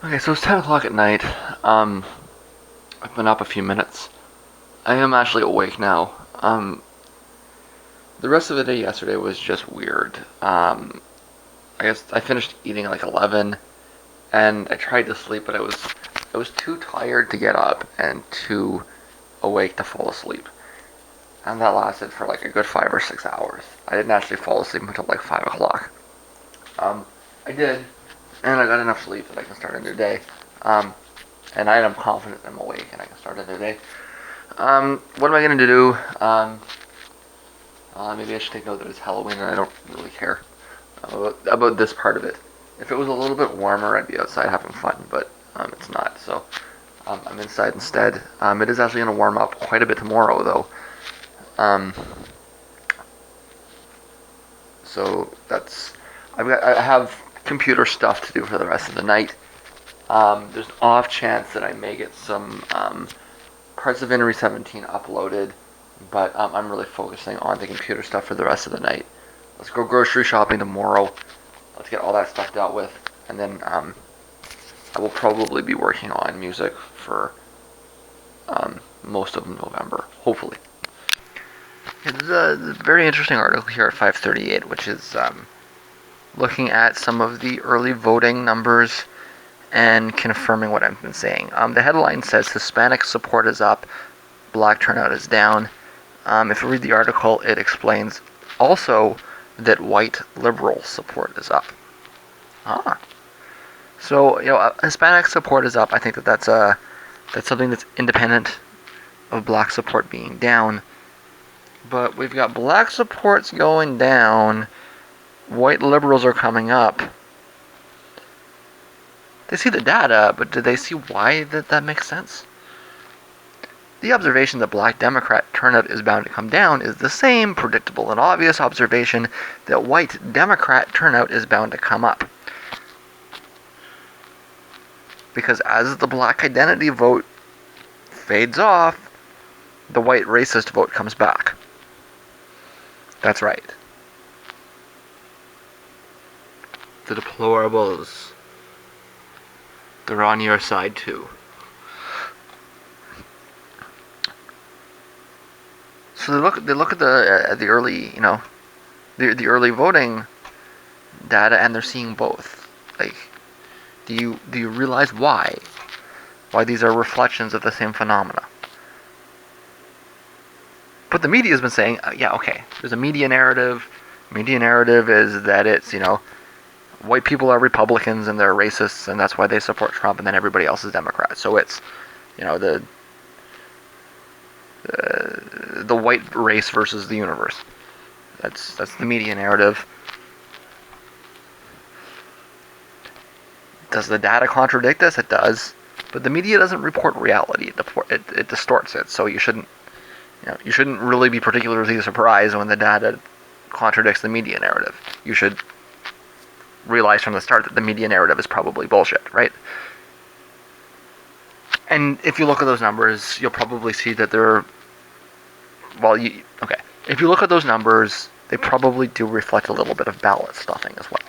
Okay, so it's 10 o'clock at night. I've been up a few minutes. I am actually awake now. The rest of the day yesterday was just weird. I guess I finished eating at like 11, and I tried to sleep, but I was too tired to get up and too awake to fall asleep. And that lasted for like a good 5 or 6 hours. I didn't actually fall asleep until like 5 o'clock. I did, and I got enough sleep that I can start a new day. Um, and I am confident I'm awake and I can start a new day. What am I going to do? Maybe I should take note that it's Halloween and I don't really care about this part of it. If it was a little bit warmer, I'd be outside having fun, but it's not. So I'm inside instead. It is actually going to warm up quite a bit tomorrow, though. Um, so that's I have computer stuff to do for the rest of the night. There's an off chance that I may get some parts of Inri 17 uploaded, but I'm really focusing on the computer stuff for the rest of the night. Let's go grocery shopping tomorrow. Let's get all that stuff dealt with, and then I will probably be working on music for most of November, hopefully. There's a very interesting article here at 538, which is looking at some of the early voting numbers and confirming what I've been saying. The headline says Hispanic support is up, black turnout is down. If you read the article, it explains also that white liberal support is up. So Hispanic support is up. I think that's something that's independent of black support being down. But we've got black supports going down. White liberals are coming up. They see the data, but do they see why that makes sense? The observation that black Democrat turnout is bound to come down is the same predictable and obvious observation that white Democrat turnout is bound to come up. Because as the black identity vote fades off, the white racist vote comes back. That's right. The deplorables, they're on your side too. So they look at the early the early voting data, and they're seeing both. Like, do you realize why these are reflections of the same phenomena? But the media has been saying, yeah, okay, there's a media narrative. Media narrative is that it's white people are Republicans and they're racists, and that's why they support Trump, and then everybody else is Democrats. So it's the white race versus the universe. That's the media narrative. Does the data contradict this? It does, but the media doesn't report reality. It distorts it. So you shouldn't really be particularly surprised when the data contradicts the media narrative. You should realize from the start that the media narrative is probably bullshit, right? And if you look at those numbers, you'll probably see that they're if you look at those numbers, they probably do reflect a little bit of ballot stuffing as well.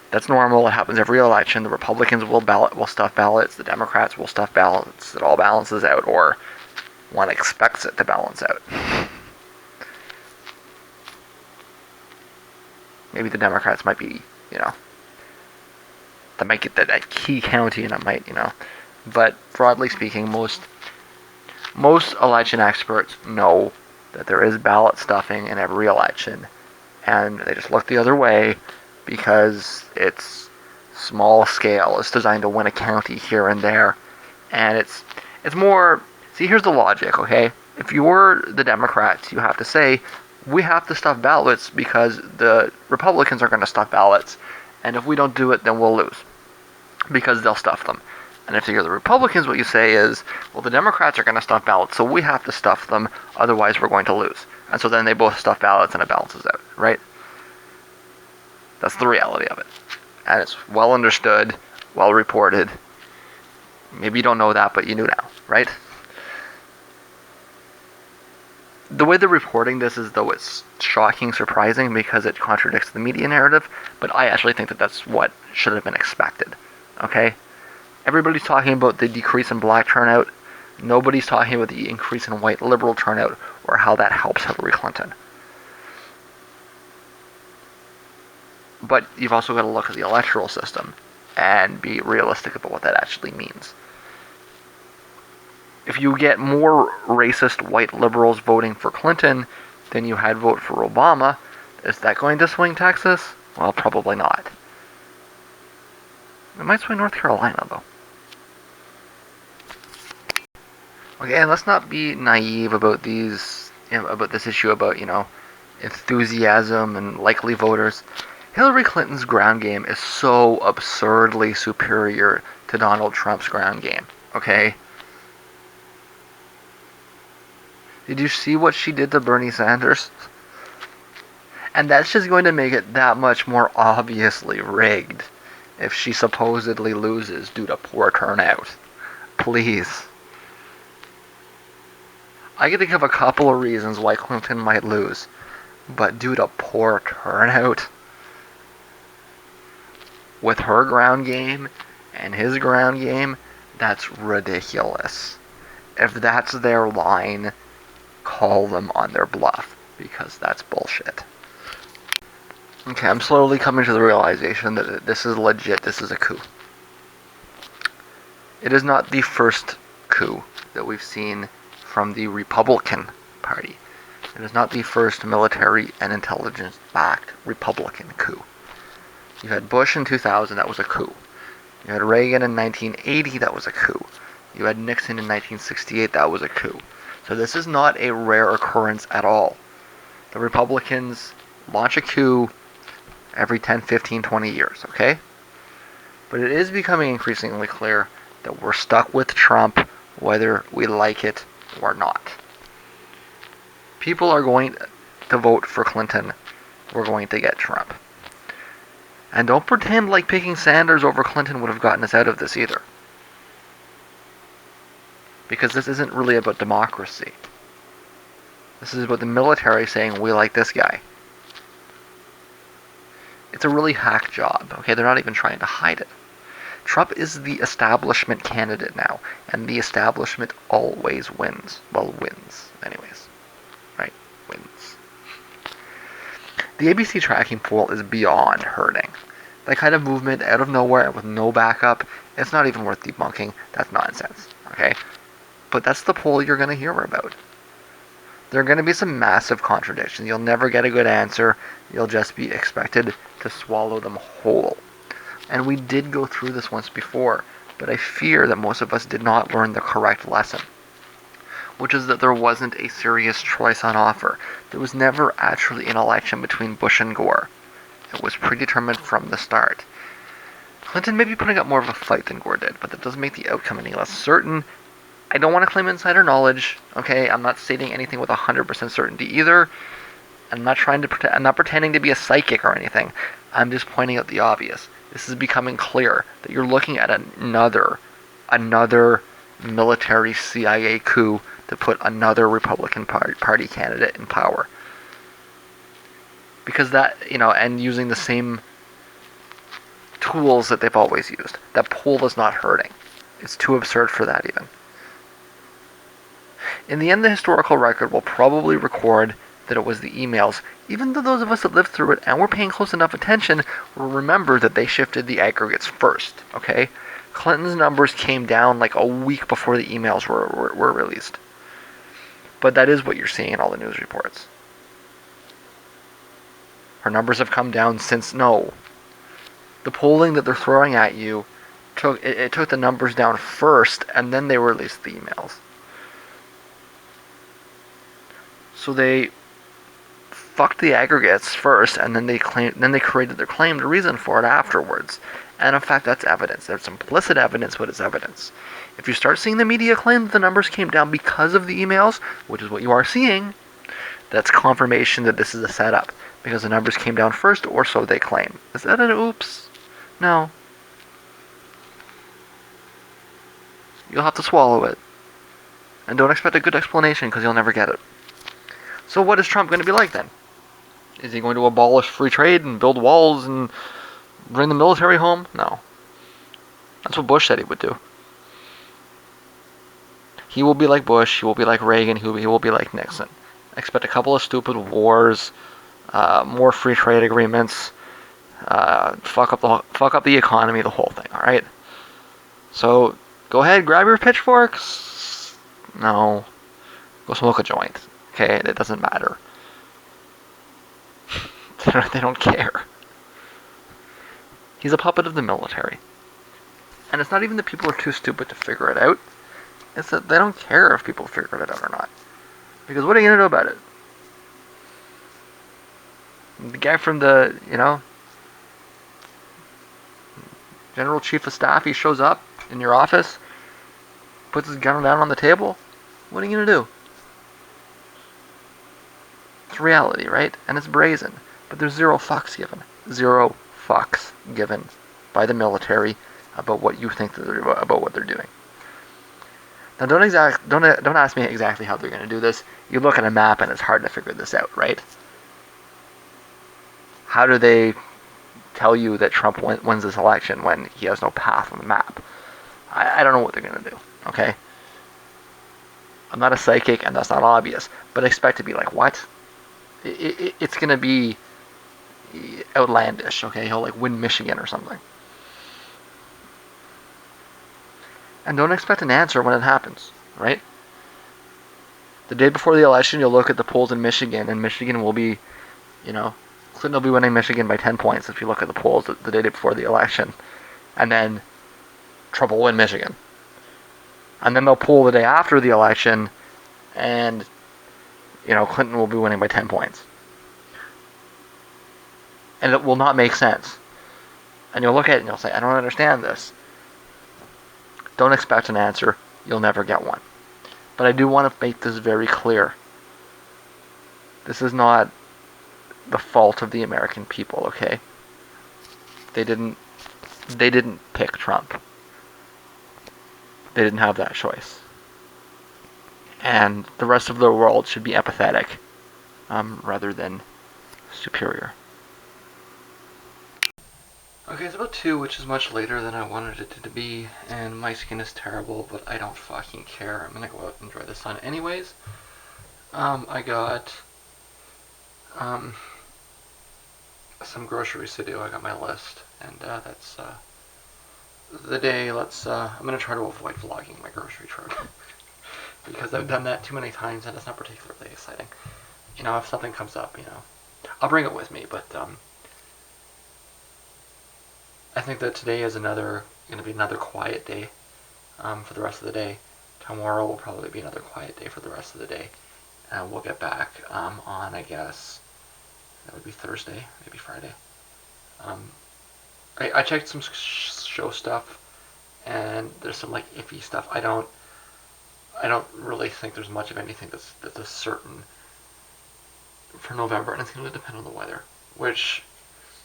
That's normal. It happens every election. The Republicans will stuff ballots. The Democrats will stuff ballots. It all balances out, or one expects it to balance out. Maybe the Democrats might be, they might get that key county, and it might, But broadly speaking, most election experts know that there is ballot stuffing in every election, and they just look the other way because it's small scale. It's designed to win a county here and there, and it's more. See, here's the logic, okay? If you were the Democrats, you have to say, we have to stuff ballots because the Republicans are going to stuff ballots, and if we don't do it, then we'll lose because they'll stuff them. And if you're the Republicans, what you say is, well, the Democrats are going to stuff ballots, so we have to stuff them, otherwise we're going to lose. And so then they both stuff ballots and it balances out, right? That's the reality of it. And it's well understood, well reported. Maybe you don't know that, but you knew now, right? The way they're reporting this is though it's shocking, surprising, because it contradicts the media narrative, but I actually think that that's what should have been expected, okay? Everybody's talking about the decrease in black turnout. Nobody's talking about the increase in white liberal turnout or how that helps Hillary Clinton. But you've also got to look at the electoral system and be realistic about what that actually means. If you get more racist white liberals voting for Clinton than you had vote for Obama, is that going to swing Texas? Well, probably not. It might swing North Carolina, though. Okay, and let's not be naive about about this issue about, enthusiasm and likely voters. Hillary Clinton's ground game is so absurdly superior to Donald Trump's ground game, okay? Did you see what she did to Bernie Sanders? And that's just going to make it that much more obviously rigged if she supposedly loses due to poor turnout. Please. I can think of a couple of reasons why Clinton might lose, but due to poor turnout, with her ground game and his ground game, that's ridiculous. If that's their line, call them on their bluff, because that's bullshit. Okay, I'm slowly coming to the realization that this is legit, this is a coup. It is not the first coup that we've seen from the Republican Party. It is not the first military and intelligence-backed Republican coup. You had Bush in 2000, that was a coup. You had Reagan in 1980, that was a coup. You had Nixon in 1968, that was a coup. So this is not a rare occurrence at all. The Republicans launch a coup every 10, 15, 20 years, okay? But it is becoming increasingly clear that we're stuck with Trump whether we like it or not. People are going to vote for Clinton. We're going to get Trump. And don't pretend like picking Sanders over Clinton would have gotten us out of this either. Because this isn't really about democracy. This is about the military saying, we like this guy. It's a really hack job, okay? They're not even trying to hide it. Trump is the establishment candidate now, and the establishment always wins. Well, wins, anyways. Right? Wins. The ABC tracking poll is beyond hurting. That kind of movement out of nowhere with no backup, it's not even worth debunking. That's nonsense, okay? But that's the poll you're going to hear about. There are going to be some massive contradictions. You'll never get a good answer. You'll just be expected to swallow them whole. And we did go through this once before, but I fear that most of us did not learn the correct lesson, which is that there wasn't a serious choice on offer. There was never actually an election between Bush and Gore. It was predetermined from the start. Clinton may be putting up more of a fight than Gore did, but that doesn't make the outcome any less certain. I don't want to claim insider knowledge, okay? I'm not stating anything with 100% certainty either. I'm not pretending to be a psychic or anything. I'm just pointing out the obvious. This is becoming clear that you're looking at another military CIA coup to put another Republican Party candidate in power. Because that, and using the same tools that they've always used. That poll is not hurting. It's too absurd for that even. In the end, the historical record will probably record that it was the emails, even though those of us that lived through it and were paying close enough attention will remember that they shifted the aggregates first, okay? Clinton's numbers came down like a week before the emails were released. But that is what you're seeing in all the news reports. Her numbers have come down since, no. The polling that they're throwing at you, took the numbers down first, and then they released the emails. So they fucked the aggregates first, and then they created their claimed reason for it afterwards. And in fact, that's evidence. There's implicit evidence, but it's evidence. If you start seeing the media claim that the numbers came down because of the emails, which is what you are seeing, that's confirmation that this is a setup, because the numbers came down first, or so they claim. Is that an oops? No. You'll have to swallow it. And don't expect a good explanation, because you'll never get it. So what is Trump going to be like then? Is he going to abolish free trade and build walls and bring the military home? No. That's what Bush said he would do. He will be like Bush. He will be like Reagan. He will be like Nixon. Expect a couple of stupid wars, more free trade agreements, fuck up the economy, the whole thing. All right. So go ahead, grab your pitchforks. No, go smoke a joint. Okay, it doesn't matter. They don't care. He's a puppet of the military. And it's not even that people are too stupid to figure it out. It's that they don't care if people figure it out or not. Because what are you going to do about it? The guy from the, General Chief of Staff, he shows up in your office, puts his gun down on the table. What are you going to do? It's reality, right? And it's brazen. But there's zero fucks given. Zero fucks given by the military about what you think about what they're doing. Now, don't ask me exactly how they're going to do this. You look at a map and it's hard to figure this out, right? How do they tell you that Trump wins this election when he has no path on the map? I don't know what they're going to do, okay? I'm not a psychic and that's not obvious, but I expect to be like, what? It's going to be outlandish, okay? He'll like win Michigan or something. And don't expect an answer when it happens, right? The day before the election, you'll look at the polls in Michigan, and Michigan will be, Clinton will be winning Michigan by 10 points if you look at the polls the day before the election. And then Trump will win Michigan. And then they'll poll the day after the election, and, Clinton will be winning by 10 points. And it will not make sense. And you'll look at it and you'll say, I don't understand this. Don't expect an answer. You'll never get one. But I do want to make this very clear. This is not the fault of the American people, okay? They didn't pick Trump. They didn't have that choice. And the rest of the world should be empathetic rather than superior. Okay, it's about 2, which is much later than I wanted it to be, and my skin is terrible, but I don't fucking care. I'm gonna go out and enjoy the sun anyways. I got some groceries to do. I got my list, and that's the day. I'm gonna try to avoid vlogging my grocery trip because I've done that too many times, and it's not particularly exciting. If something comes up, I'll bring it with me, but I think that today is going to be another quiet day for the rest of the day. Tomorrow will probably be another quiet day for the rest of the day. And we'll get back on, I guess, that would be Thursday, maybe Friday. I checked some show stuff, and there's some like iffy stuff. I don't really think there's much of anything that's a certain for November, and it's going to depend on the weather, which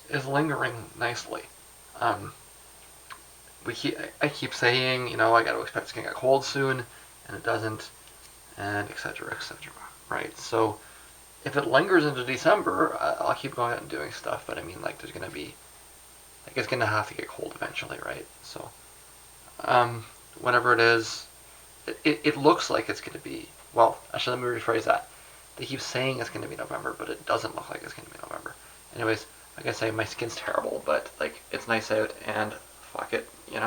is lingering nicely. I keep saying, I got to expect it's going to get cold soon, and it doesn't, and etc., right? So, if it lingers into December, I'll keep going out and doing stuff, but I mean, there's going to be, it's going to have to get cold eventually, right? So, whenever it is, it looks like it's going to be, well, actually, let me rephrase that. They keep saying it's going to be November, but it doesn't look like it's going to be November. Anyways, like I say, my skin's terrible, but it's nice out, and fuck it, you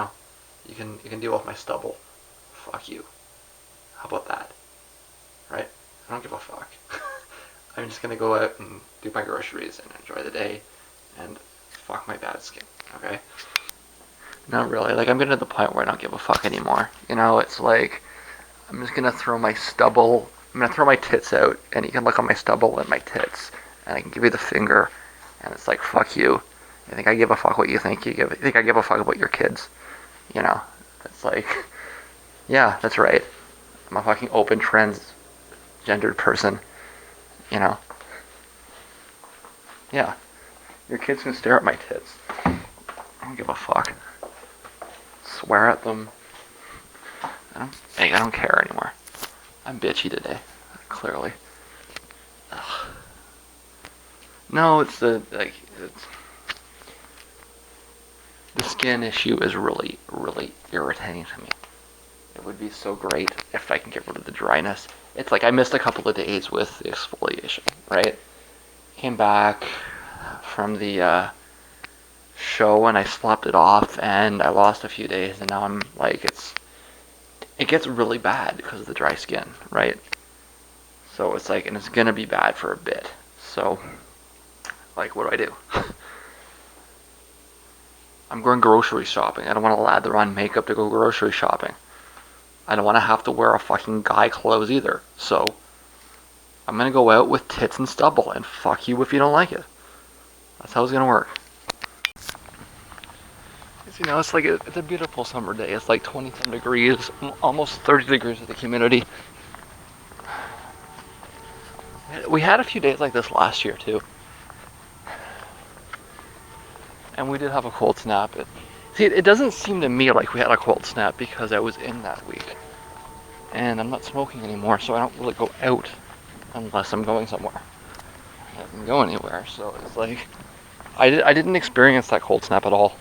can deal with my stubble. Fuck you. How about that? Right? I don't give a fuck. I'm just gonna go out and do my groceries and enjoy the day, and fuck my bad skin. Okay? Not really. I'm getting to the point where I don't give a fuck anymore. It's I'm just gonna throw my stubble. I'm gonna throw my tits out, and you can look at my stubble and my tits, and I can give you the finger. And it's fuck you. You think I give a fuck what you think? You think I give a fuck about your kids? It's yeah, that's right. I'm a fucking open transgendered person. Yeah. Your kids can stare at my tits. I don't give a fuck. Swear at them. I don't care anymore. I'm bitchy today, clearly. Ugh. No, it's this skin issue is really, really irritating to me. It would be so great if I can get rid of the dryness. It's like I missed a couple of days with the exfoliation, right? Came back from the show and I slept it off and I lost a few days and now I'm like, it gets really bad because of the dry skin, right? So it's like, and it's gonna be bad for a bit. So, like, what do? I'm going grocery shopping. I don't want to lather on makeup to go grocery shopping. I don't want to have to wear a fucking guy clothes either. So, I'm gonna go out with tits and stubble and fuck you if you don't like it. That's how it's gonna work. You know, it's like it's a beautiful summer day. It's like 27 degrees, almost 30 degrees with the humidity. We had a few days like this last year too. And we did have a cold snap. It doesn't seem to me like we had a cold snap because I was in that week. And I'm not smoking anymore, so I don't really go out unless I'm going somewhere. I didn't go anywhere, so it's like I didn't experience that cold snap at all.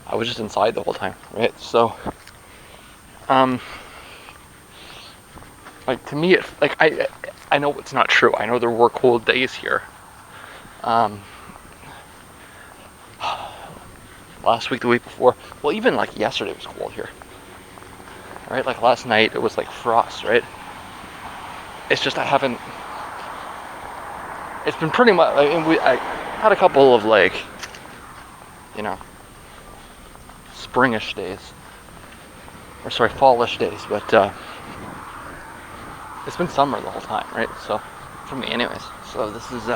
I was just inside the whole time, right? So, like to me, it like I know it's not true. I know there were cold days here. Last week, the week before, well, even like yesterday was cold here, right? Like last night, it was like frost, right? It's just I haven't. It's been pretty much. I had a couple of like, you know, springish days, or sorry, fallish days, but it's been summer the whole time, right? So, for me, anyways. So this is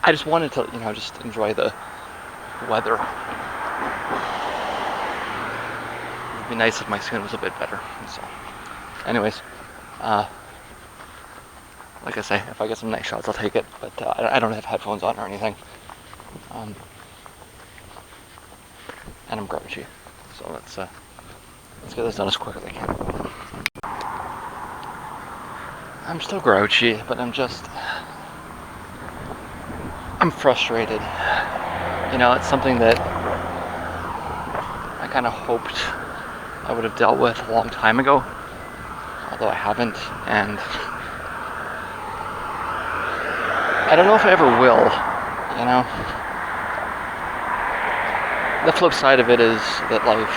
I just wanted to, you know, just enjoy the weather. It'd be nice if my skin was a bit better. So, anyways, like I say, if I get some nice shots, I'll take it. But I don't have headphones on or anything. And I'm grouchy, so let's get this done as quick as I can. I'm still grouchy, but I'm frustrated. You know, it's something that I kind of hoped I would have dealt with a long time ago, although I haven't, and I don't know if I ever will, you know. The flip side of it is that, like,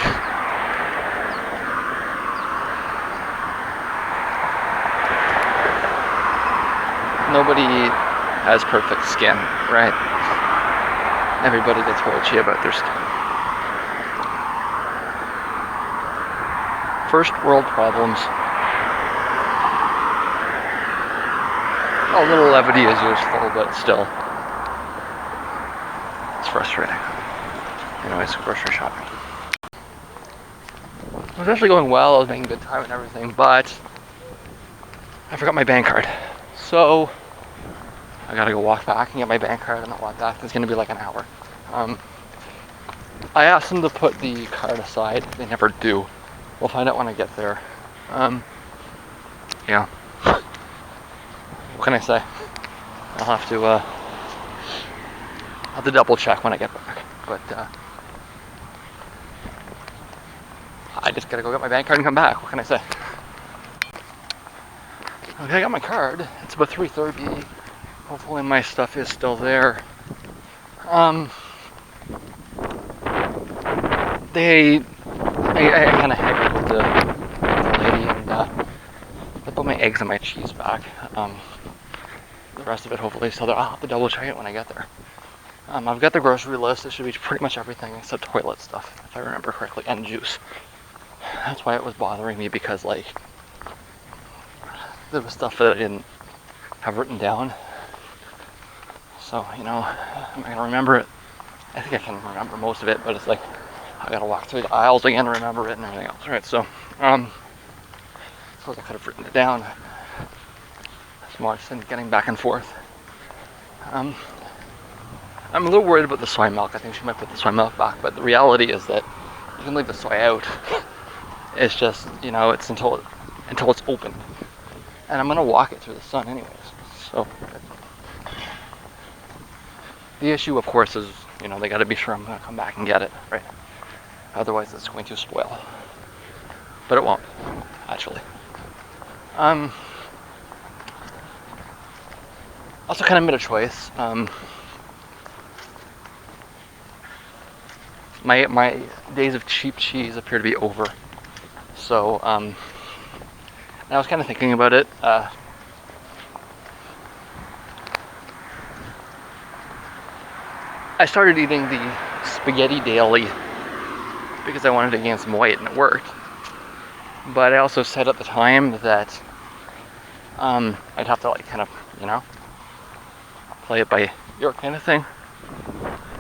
nobody has perfect skin, right? Everybody gets grouchy about their skin. First world problems. A little levity is useful, but still, it's frustrating. Anyways, grocery shopping. It was actually going well. I was making good time and everything, but I forgot my bank card. So I gotta go walk back and get my bank card and I'll walk back. It's gonna be like an hour. I asked them to put the card aside. They never do. We'll find out when I get there. Yeah. What can I say? I'll have to double check when I get back. But I just gotta go get my bank card and come back. What can I say? Okay, I got my card. It's about 3:30. Hopefully my stuff is still there. I kind of haggled with the lady and I put my eggs and my cheese back. The rest of it hopefully is still there. I'll have to double check it when I get there. I've got the grocery list. It should be pretty much everything except toilet stuff, if I remember correctly, and juice. That's why it was bothering me, because like there was stuff that I didn't have written down. So, you know, am I gonna remember it? I think I can remember most of it, but it's like I gotta walk through the aisles again to remember it and everything else. Right, so suppose I could have written it down. It's more just getting back and forth. I'm a little worried about the soy milk. I think she might put the soy milk back, but the reality is that you can leave the soy out. It's just, you know, it's until it's opened. and I'm gonna walk it through the sun anyways. So the issue, of course, is they got to be sure I'm gonna come back and get it, right? Otherwise, it's going to spoil. But it won't, actually. Also, kind of made a choice. My days of cheap cheese appear to be over. So, and I was kind of thinking about it. I started eating the spaghetti daily because I wanted to gain some weight, and it worked. But I also said at the time that I'd have to kind of, play it by ear kind of thing.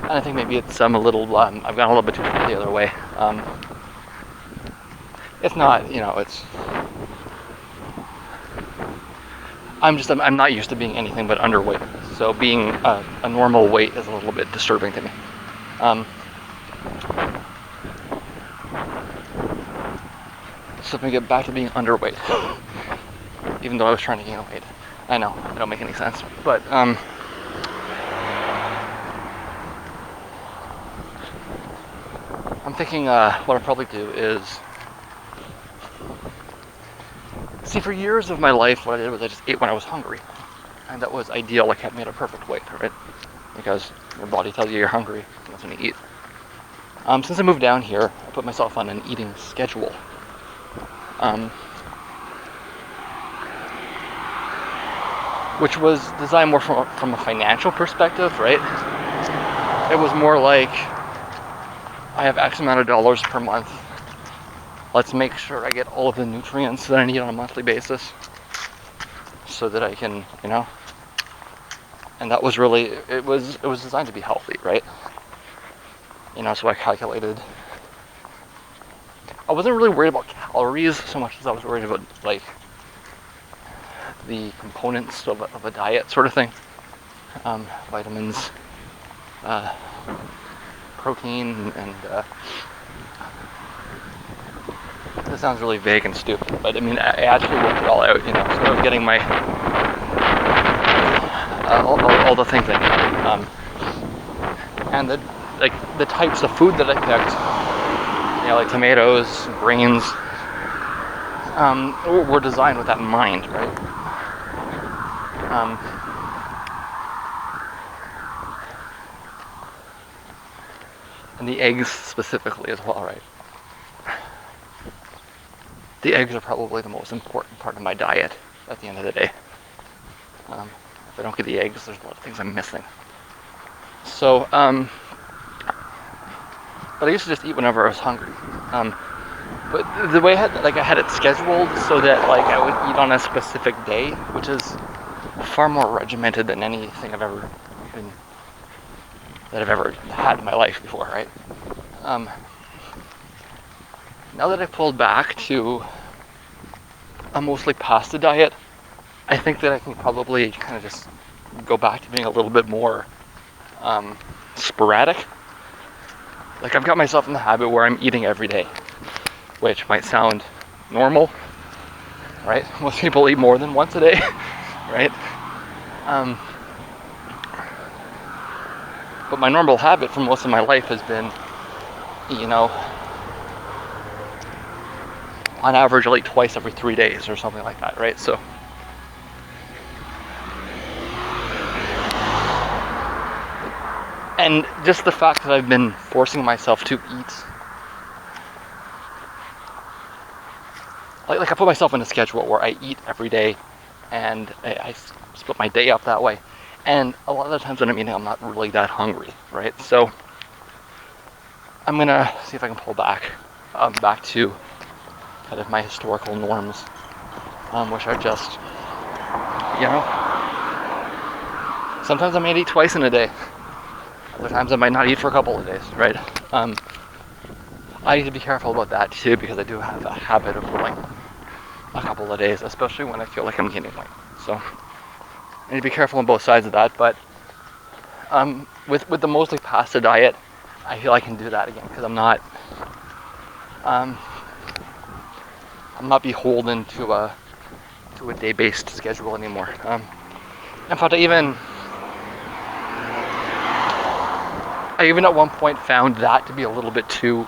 And I think maybe it's a little, I've gone a little bit too far the other way. It's not, it's, I'm not used to being anything but underweight. So being a normal weight is a little bit disturbing to me. So if we get back to being underweight, even though I was trying to gain weight. I know, it don't make any sense. But, I'm thinking what I'll probably do is, see, for years of my life, what I did was I just ate when I was hungry. And that was ideal. I kept me at a perfect weight, right? Because your body tells you you're hungry, and that's when you eat. Since I moved down here, I put myself on an eating schedule. Which was designed more from a financial perspective, right? It was more like, I have X amount of dollars per month. Let's make sure I get all of the nutrients that I need on a monthly basis so that I can, and that was really, it was designed to be healthy, right? So I calculated. I wasn't really worried about calories so much as I was worried about the components of a diet sort of thing. Vitamins, protein, and this sounds really vague and stupid, but I mean, I actually worked it all out, so I was getting my all the things I need, and the types of food that I picked, like tomatoes, greens, were designed with that in mind, right? And the eggs specifically as well, right? The eggs are probably the most important part of my diet at the end of the day. If I don't get the eggs, there's a lot of things I'm missing. So, but I used to just eat whenever I was hungry. But the way I had it scheduled so that I would eat on a specific day, which is far more regimented than anything I've ever had in my life before, right? Now that I've pulled back to a mostly pasta diet, I think that I can probably kind of just go back to being a little bit more sporadic. I've got myself in the habit where I'm eating every day, which might sound normal, right? Most people eat more than once a day, right? But my normal habit for most of my life has been, on average, I'll eat twice every 3 days or something like that, right? So, and just the fact that I've been forcing myself to eat, I put myself in a schedule where I eat every day, and I split my day up that way. And a lot of the times when I'm eating, I'm not really that hungry, right? So I'm gonna see if I can pull back to kind of my historical norms, which are just, sometimes I might eat twice in a day. Other times I might not eat for a couple of days, right? I need to be careful about that too, because I do have a habit of going a couple of days, especially when I feel like I'm gaining weight. So I need to be careful on both sides of that, but with the mostly pasta diet, I feel I can do that again, because I'm not beholden to to a day-based schedule anymore. In fact, I even at one point found that to be a little bit too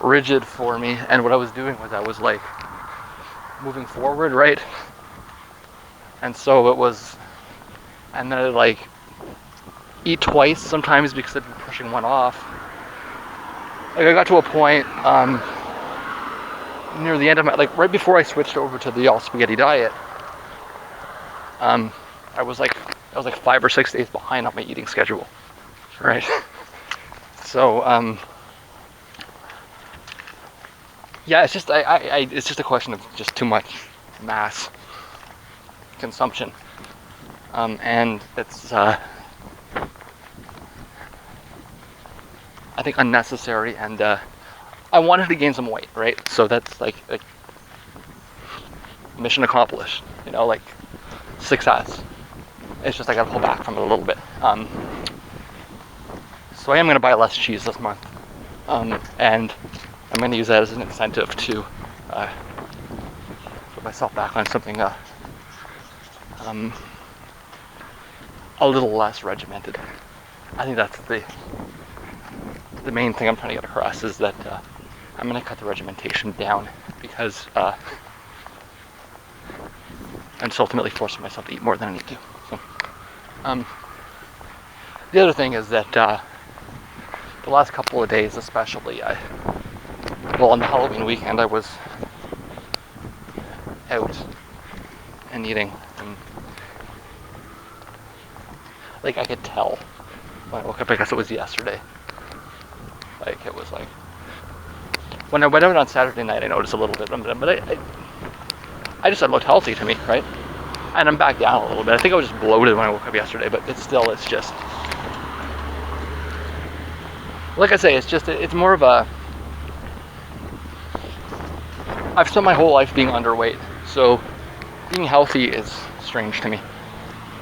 rigid for me, and what I was doing was I was like moving forward, right? And so it was, and then I'd like eat twice sometimes because I'd be pushing one off. Like I got to a point near the end of my, like right before I switched over to the all spaghetti diet, I was like 5 or 6 days behind on my eating schedule, right? So yeah, it's just it's just a question of just too much mass consumption, and it's I think unnecessary, and I wanted to gain some weight, right? So that's like mission accomplished, you know, like success. It's just I gotta pull back from it a little bit. So I am gonna buy less cheese this month, and I'm gonna use that as an incentive to put myself back on something a little less regimented. I think that's the main thing I'm trying to get across, is that I'm gonna cut the regimentation down, because I'm just ultimately forcing myself to eat more than I need to. So, the other thing is that the last couple of days, especially, on the Halloween weekend, I was out and eating, and like I could tell when I woke up. I guess it was yesterday. Like it was like when I went out on Saturday night, I noticed a little bit, but I just, it looked healthy to me, right? And I'm back down a little bit. I think I was just bloated when I woke up yesterday, but it's just, like I say, it's more of a, I've spent my whole life being underweight, so being healthy is strange to me.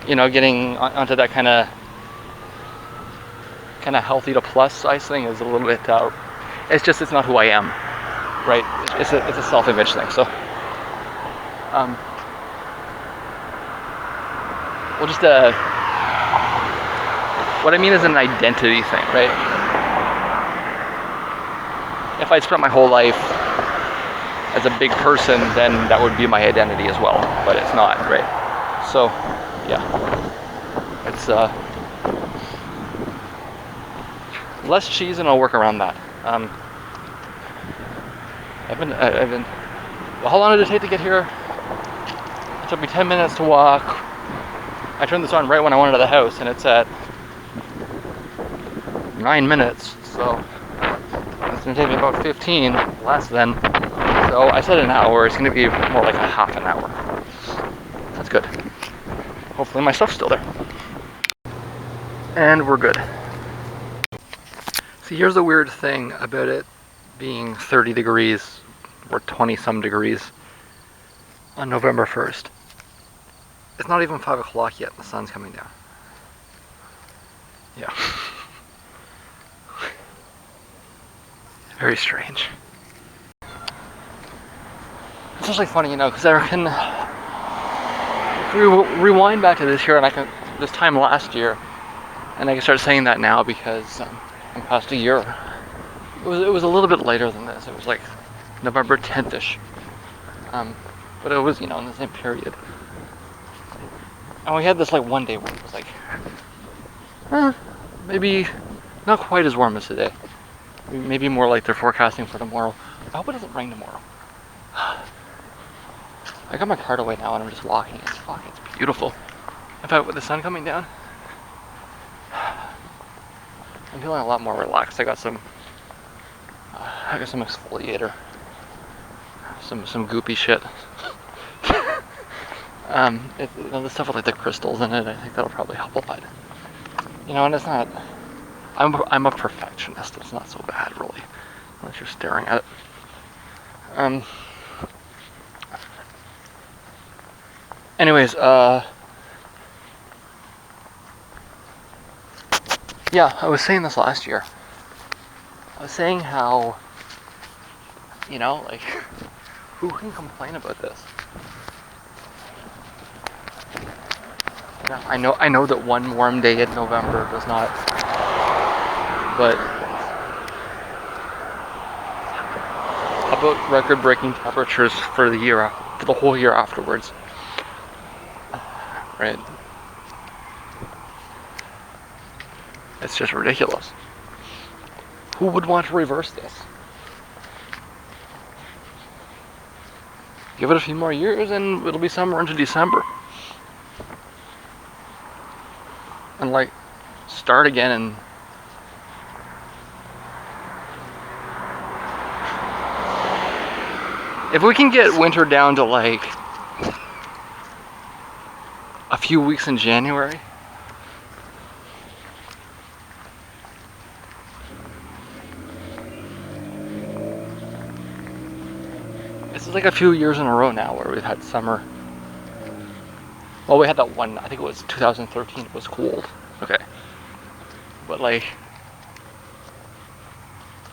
You know, getting onto that kind of healthy to plus size thing is a little bit, it's not who I am, right? It's a self-image thing, so. Well, just what I mean is an identity thing, right? If I'd spent my whole life as a big person, then that would be my identity as well, but it's not, right? So, yeah, it's less cheese, and I'll work around that. I've been. Well, how long did it take to get here? It took me 10 minutes to walk. I turned this on right when I went into the house, and it's at 9 minutes, so it's gonna take me about 15, less than. So I said an hour, it's gonna be more like a half an hour. That's good. Hopefully my stuff's still there. And we're good. See, here's the weird thing about it being 30 degrees or 20 some degrees on November 1st. It's not even 5 o'clock yet, and the sun's coming down. Yeah. Very strange. It's actually funny, you know, because I can rewind back to this year, and this time last year, and I can start saying that now because in past a year, it was a little bit later than this. It was like November 10th-ish, but it was, you know, in the same period. And we had this like one day where it was like, maybe not quite as warm as today. Maybe more like they're forecasting for tomorrow. I hope it doesn't rain tomorrow. I got my cart away now and I'm just walking. It's beautiful. In fact, with the sun coming down, I'm feeling a lot more relaxed. I got some exfoliator, some goopy shit. The stuff with like the crystals in it, I think that'll probably help a lot. You know, and it's not. I'm a perfectionist. It's not so bad, really, unless you're staring at it. Anyways, yeah, I was saying this last year. I was saying how, you know, like, who can complain about this? Yeah, I know that one warm day in November does not, but how about record-breaking temperatures for for the whole year afterwards? Right? It's just ridiculous. Who would want to reverse this? Give it a few more years and it'll be summer into December. And like, start again and if we can get winter down to like a few weeks in January, this is like a few years in a row now where we've had summer. Well, we had that one, I think it was 2013, it was cold. Okay. But like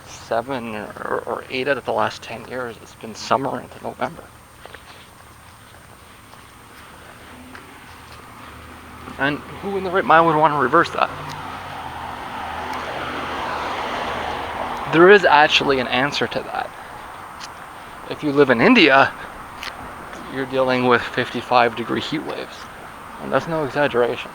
7 or 8 out of the last 10 years, it's been summer into November. And who in the right mind would want to reverse that? There is actually an answer to that. If you live in India, you're dealing with 55-degree heat waves. And that's no exaggeration.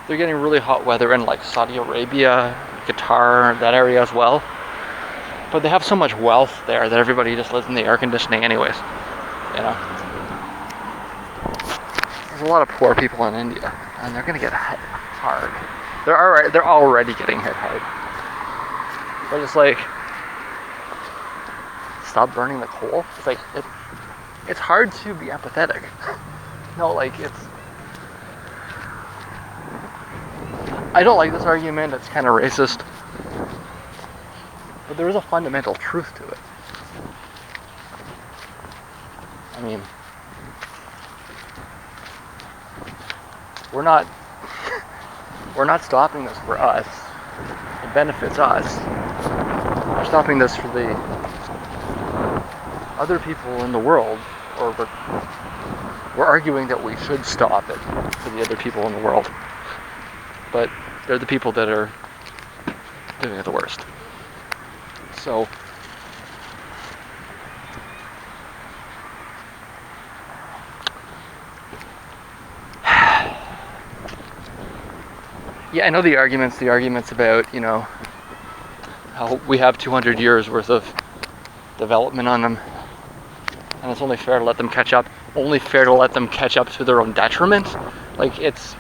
They're getting really hot weather in like Saudi Arabia, Qatar, that area as well. But they have so much wealth there that everybody just lives in the air conditioning anyways. You know? There's a lot of poor people in India, and they're gonna get hit hard. They're already getting hit hard. But it's like, stop burning the coal. It's like it's hard to be empathetic. No, like I don't like this argument. It's kind of racist, but there is a fundamental truth to it. I mean, we're not stopping this for us. It benefits us. We're stopping this for the other people in the world, or we're arguing that we should stop it for the other people in the world. But they're the people that are doing it the worst. So, yeah, I know the arguments about, you know, how we have 200 years worth of development on them, and it's only fair to let them catch up. Only fair to let them catch up to their own detriment. Like, it's...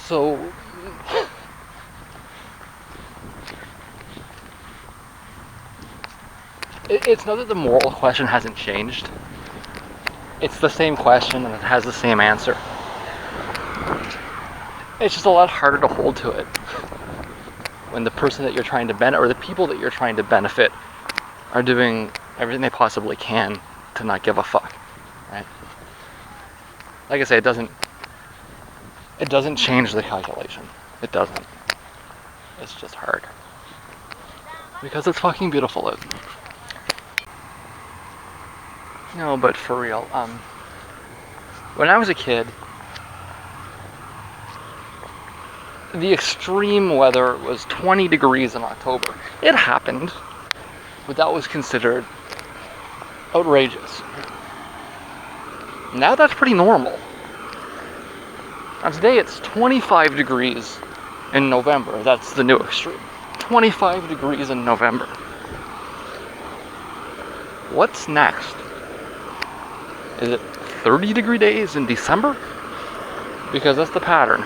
So... It's not that the moral question hasn't changed. It's the same question and it has the same answer. It's just a lot harder to hold to it when the person that you're trying to benefit, or the people that you're trying to benefit, are doing everything they possibly can to not give a fuck, right? Like I say, it doesn't change the calculation. It doesn't. It's just hard. Because it's fucking beautiful out. No, but for real, when I was a kid, the extreme weather was 20 degrees in October. It happened, but that was considered outrageous. Now that's pretty normal. And today it's 25 degrees in November. That's the new extreme. 25 degrees in November. What's next? Is it 30-degree days in December? Because that's the pattern.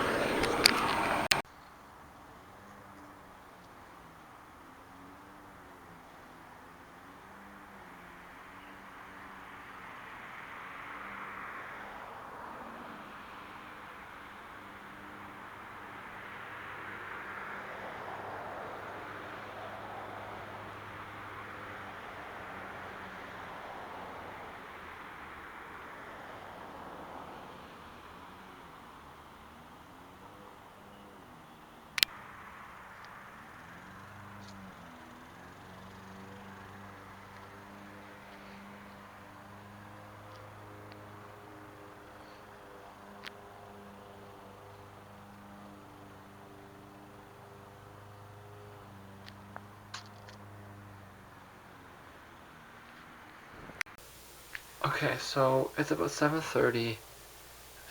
Okay, so it's about 7:30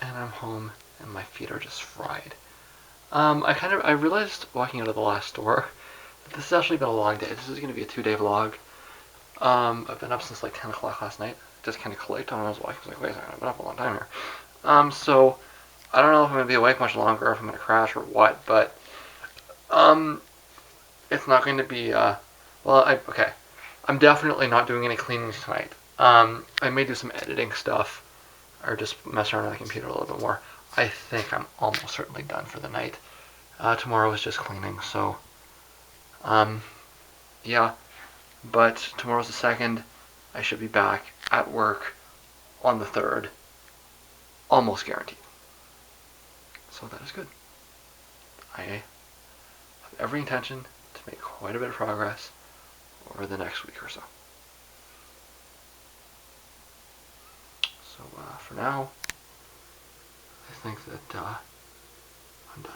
and I'm home and my feet are just fried. I realized walking out of the last store that this has actually been a long day. This is going to be a 2-day vlog. I've been up since like 10 o'clock last night. Just kind of clicked when I was walking. I was like, wait a second, I've been up a long time here. So I don't know if I'm going to be awake much longer or if I'm going to crash or what, but um, it's not going to be, okay. I'm definitely not doing any cleaning tonight. I may do some editing stuff or just mess around on the computer a little bit more. I think I'm almost certainly done for the night. Tomorrow is just cleaning, so um, yeah. But tomorrow's the 2nd. I should be back at work on the 3rd, almost guaranteed. So that is good. I have every intention to make quite a bit of progress over the next week or so. So for now, I think that I'm done.